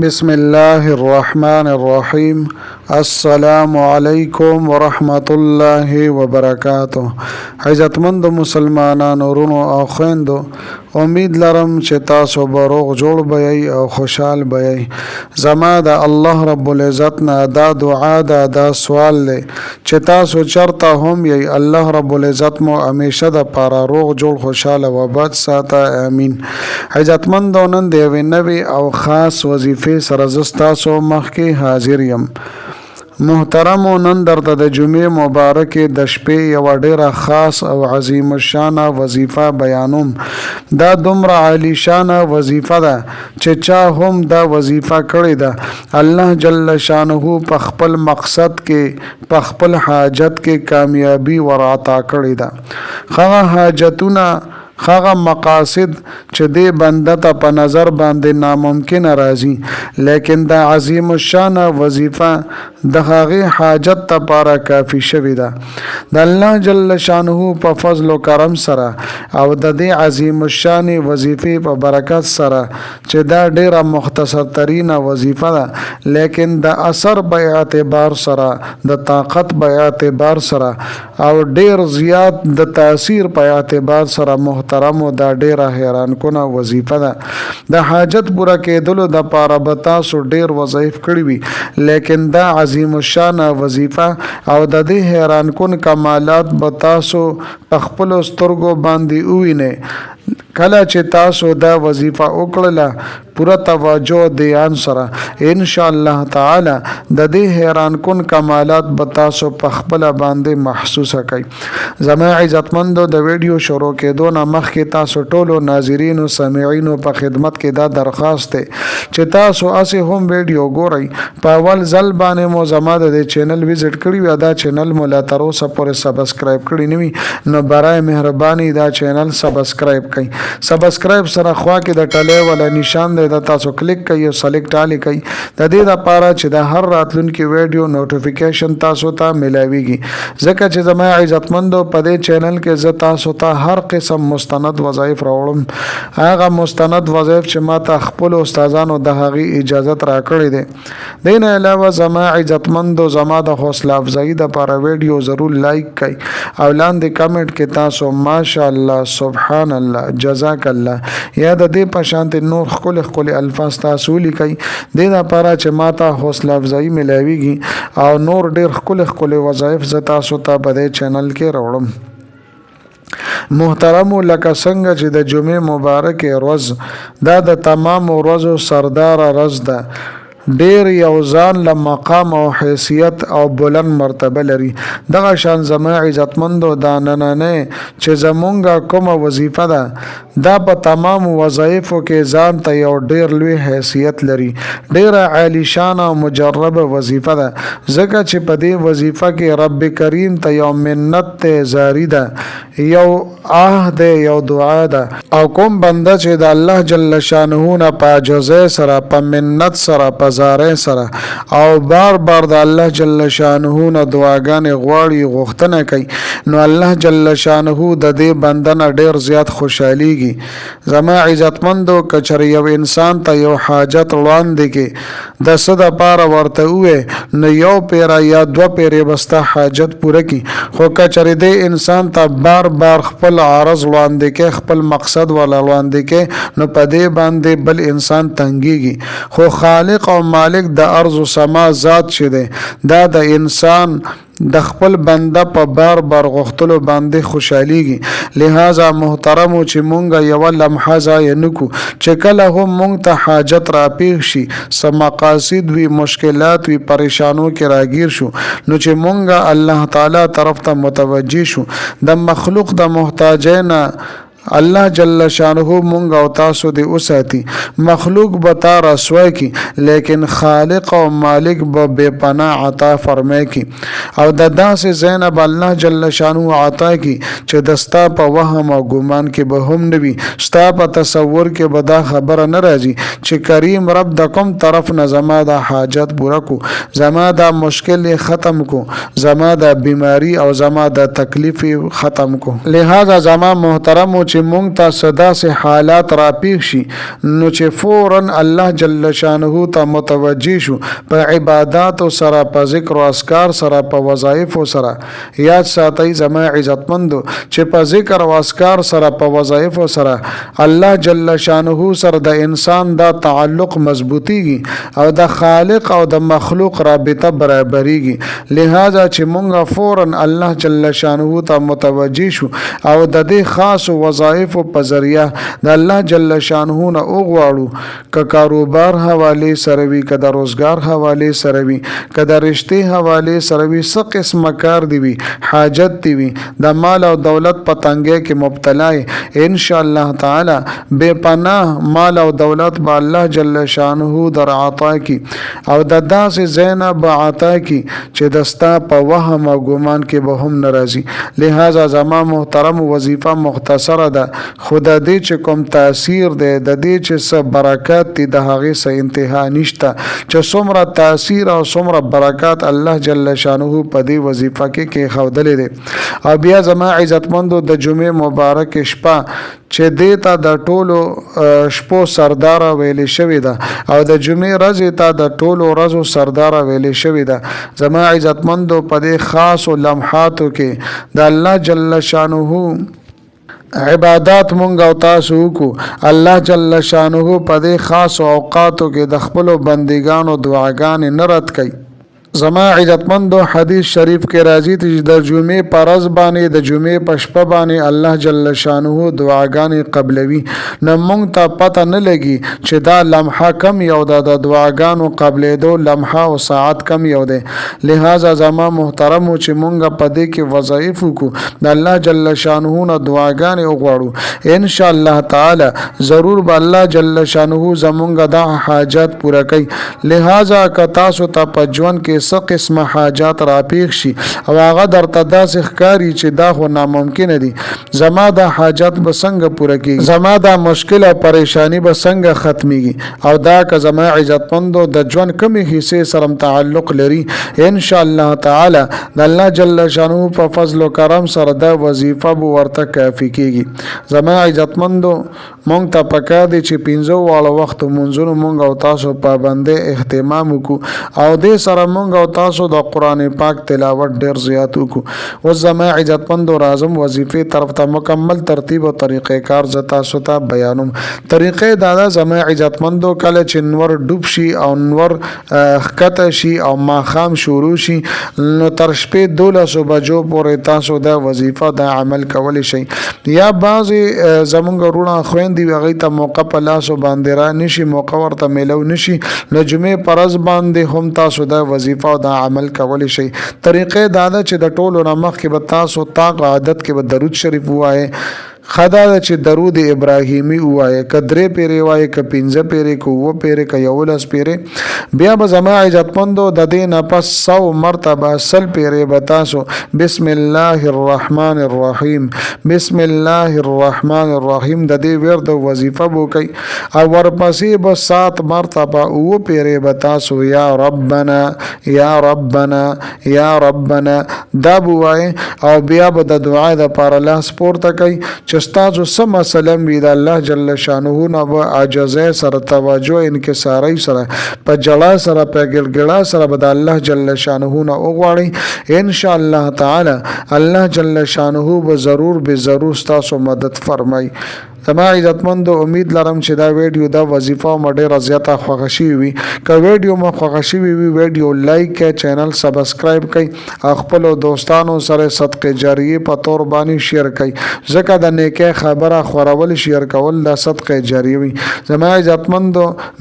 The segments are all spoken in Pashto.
بسم الله الرحمن الرحیم. السلام علیکم ورحمت الله وبرکاته. عزتمند مسلمانانو ورونو او خویندو، امید لرم چې تاسو به روغ جوړ بیئ او خوشحال بیئ. زما د الله رب العزت نه دا دعا ده، دا سوال دی چې تاسو چرته هم یئ، الله رب العزت مو همیشه د پاره روغ جوړ خوشحاله و بد ساته، امین. عزتمندو، نن د یوې نوې او خاص وظیفې سره زه ستاسو مخکې حاضر یم. محترمو، نن درته د جمعې مبارکې د شپې یوه ډیره خاص او عظیم الشانه وظیفه بیانوم. دا دومره عالی شانه وظیفه ده چې چا هم دا وظیفه کړې ده، الله جل شانه په خپل مقصد کې، په خپل حاجت کې کامیابی ورعطا کړې ده. هغه حاجتونه، هغه مقاصد چې دې بنده ته په نظر باندې ناممکن راځي، لیکن دا عظیم الشان وظیفه د هغې حاجت لپاره کافی شوې ده. د الله جل شانه په فضل و کرم سره او د دې عظیم الشان وظیفې په برکت سره چې دا ډیره مختصر ترینه وظیفه ده، لیکن د اثر په اعتبار سره، د طاقت په اعتبار سره او ډیر زیات د تاثیر په اعتبار سره محترمو دا ډیره حیران کنه وظیفه ده. د حاجت پوره کېدلو د پاره به تاسو ډیر وظایف کړي وي، لیکن دا عظیم الشان وظیفه او د دې حیران کن کمالات به تاسو په خپلو سترګو باندې ووینئ. کله چې تاسو دا وظیفه وکړله پوره توجه دیان سره، ان شاء الله تعالی د دې حیران کن کمالات به تاسو په خپل باندې محسوسه کړئ. زما عزتمندو، د ویډیو شروع کېدو نه مخکې تاسو ټولو ناظرینو سامعینو په خدمت کې دا درخواست دی چې تاسو اسې هم ویډیو ګورئ. په اول ځل باندې مو زما د دې چینل وزټ کړی وي، دا چینل مو لا تر اوسه پورې سبسکرایب کړی نه وي، نو برای مهرباني دا چینل سبسکرایب کړئ. سبسکرایب سره خوا کې د ټلې ولا نشان دی، د تاسو کلیک کړئ او سلیکټ آل کړئ، د دې لپاره چې د هر راتلونکي ویډیو نوټیفیکیشن تاسو ته ملاويږي. ځکه چې زما عزتمندو، په دې چینل کې زه تاسو ته هر قسم مستند وظایف راوړم. هغه مستند وظایف چې ما ته خپل استادانو د هغې اجازت راکړې ده. دین علاوه زما عزتمندو، زما د حوصله افزایی د لپاره ویډیو ضرور لایک کړئ او لاندې کمنټ کې تاسو ماشاءالله، سبحان الله، جزاک الله یا د دې په شانت نور خپل الفاظ تاسو لیکئ، د لپاره چې ما ته حوصله افزایی ملاويږي او نور ډیر خپل وظایف زه تاسو ته په دې چینل کې راوړم. محترمو، لکه څنګه چې د جمعې مبارکې ورځ دا د تمام ورځو سردار ورځ ده، ډیر یو ځان له مقام او حیثیت او بلند مرتبه لري. دغه شان زما عزتمندو، دا نننه چې زمونږه کومه وظیفه ده دا په تمام وظایفو کې ځان ته یو ډیر لوی حیثیت لري، ډیره عالی شان او مجربه وظیفه ده. ځکه چې په دې وظیفه کې رب کریم ته یو منت ته زاری ده، یو ده، یو دعا ده. او کوم بنده چې د الله جل شانه نه په عجزۍ سره، په منت سره، په زارۍ سره او بار بار د الله جل شانه نه دعاګانې غواړي، غوښتنه کوي، نو الله جل شانه د دې بنده نه ډیر زیات خوشحالیږي. زما عزتمندو، که چېرې یو انسان ته یو حاجت وړاندې کې د څه دپاره ورته ووایې، نو یو پیره یا دوه پیرې به ستا حاجت پوره کړي. خو که چېرې دې انسان ته بار بار خپل عرض وړاندې کې، خپل مقصد ولا وړاندې کې، نو په دې باندې بل انسان تنګیږي. خو خالق او مالک د ارض و سما ذات چې دی، دا د انسان د خپل بنده په بار بار غوښتلو باندې خوشحالیږي. لہذا محترمو، چې مونږ یوه لمحه ضایع نکړو، چې کله هم مونږ ته حاجت راپېښ شي، څه مقاصد وي، مشکلات وي، پریشانو کې راګیر شو، نو چې مونږ الله تعالی طرف ته متوجه شو، د مخلوق د محتاجۍ نه الله جل شانه مونږ او تاسو دې وساتي. مخلوق به تا رسوای کی، لیکن خالق او مالک به بے پناه عطا فرمای کی، او د داسې زینب الله جل شانه عطا کی چې دستا په وهم او ګمان کې به هم نوي، ستا په تصور کې به دا خبره نه راځي چې کریم رب د کوم طرف نه زما د حاجت پوره کو، زما د مشکل ختم کو، زما د بیماری او زما د تکلیف ختم کو. لہذا زما محترمو، چې مونږ ته صدا سه حالات را پیښ شي نو چې فورا الله جل شانه ته متوجي شو په عبادت سره په ذکر او اذکار سره په وظایف سره یاد ساتي زما عزتمندو چې په ذکر او اذکار سره په وظایف سره الله جل شانه سره د انسان دا تعلق مضبوطیږي او د خالق او د مخلوق رابطه برابرېږي لہذا چې مونږه فورا الله جل شانه ته متوجي شو او د دې خاص وظایف په ذریعہ د الله جل شانه نه وغواړو ک کاروبار حواله سره وي ک د روزګار حواله سره وي ک د رشتې حواله سره وي څه قسم کار دی وي حاجت دی وي د مال او دولت په تنګي کې مبتلا ان شاء الله تعالی بے پناه مال او دولت به الله جل شانه در عطا کی او د داسې زینب عطا کی چې دستا په وهم او ګمان کې به هم ناراضي لہذا زما محترم وظیفه مختصره ده خدا دې چې کوم تاثیر ده د دې چې څه برکات دي د هغه څه انتها نشته چې څومره تاثیر او څومره برکات الله جل شانه په دې وظیفه کې خودلې ده او بیا زما عزتمندو د جمعې مبارک شپه چې دیتا د ټولو شپو سردار ویلې شوی ده او د جمعې ورځ ته د ټولو ورځو سردار ویلې شوی ده زما عزتمندو په دې خاص لمحاتو کې د الله جل شانه عبادات مونږ او تاسو کو الله جل شانه په دې خاص اوقاتو کې د خپل بندګانو دعاګانې نه رد کوي زما عزتمندو حدیث شریف کې راځي چې د جمعې پرز باندې د جمعې پشپ باندې الله جل شانه دعاګانې قبلوي نو مونږ ته پته نه لګي چې دا لمحه کم یو د دعاګانو قبلېدو لمحه او ساعت کم یو ده لہذا زما محترم چې مونږ په دې کې وظایف کو د الله جل شانه نه دعاګانې وغواړو ان شاء الله تعالی ضرور به الله جل شانه زمونږ د حاجات پوره کوي لہذا که تاسو ته په ژوند کې څه قسمه حاجات را پیښ شي او هغه درته داسې ښکاري چې دا خو ناممکن دي زما د حاجت به څنګه پوره کیږي زما د مشکل او پریشانی به څنګه ختميږي او دا که زما عزتمندو د ژوند کمی حصے سره تعلق لري ان شاء الله تعالی د الله جل شانه په فضل او کرم سره د وظیفه به ورته کافی کیږي زما عزتمندو مونږ ته پکار دي چې 15 واړه وخت منځونو مونږ او تاسو پابندې اهتمام وکړو او دې سره مونږ او تاسو د قران پاک تلاوت ډیر زیات وکړو او زما عزتمند اعظم وظیفه طرف ته مکمل ترتیب او طریقې کار زتا سوتا بیانوم طریقې دا زما عزتمندو کله چې نور ډوب شي او نور خکته شي او ماخام شروع شي نو تر شپې 12 بجو پورې تاسو د وظیفه د عمل کول شي یا بعضی زمونږ رونه خويندې وغه ته موقع په لاسو باندې را نشي موقع ورته ملو نشي نو جمعې پرز باندې هم تاسو د وظیفه او د عمل کول شي طریقې دا چې د ټولو نامخ کې به تاسو طاق عادت کې به درود شریف وایي خدا چې درود ابراهیمی وایي کدرې پیری وایي ک 15 پیری کو و پیری ک یولس پیری بیا به زما عزتمندو د دې نه پس 100 مرتبه سل پیری بتاسو بسم الله الرحمن الرحیم بسم الله الرحمن الرحیم د دې ورته وظیفه بو کوي او ورپسې به 7 مرتبه و پیری بتاسو یا ربنا یا ربنا یا ربنا دا بوای او بیا به د دعا د پر الله سپورت کوي چستازو سم سلام وی د الله جل شانه نه و عاجزه سره توجه انکساری سره په جلا سره په ګلګلا سره به د الله جل شانه نه وغواړي ان شاء الله تعالی الله جل شانه به ضرور تاسو مدد فرمای زما عزتمند امید لرم چې دا ویډیو دا وظیفه مډه زیاته خوښی وي که ویډیو مو خوښی وي ویډیو لایک کړئ چینل سبسکرایب کړئ خپل دوستانو سره صدقه جاریه په تور باندې شیر کړئ ځکه د نیکه خبره خورول شیر کول د صدقه جاریه وي زما عزتمند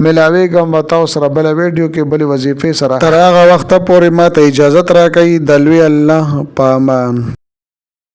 ملاوي کوم تاسو سره بل ویډیو کې بل وظیفه سره تر هغه وخت پورې ماته اجازه راکړئ د لوی الله پامان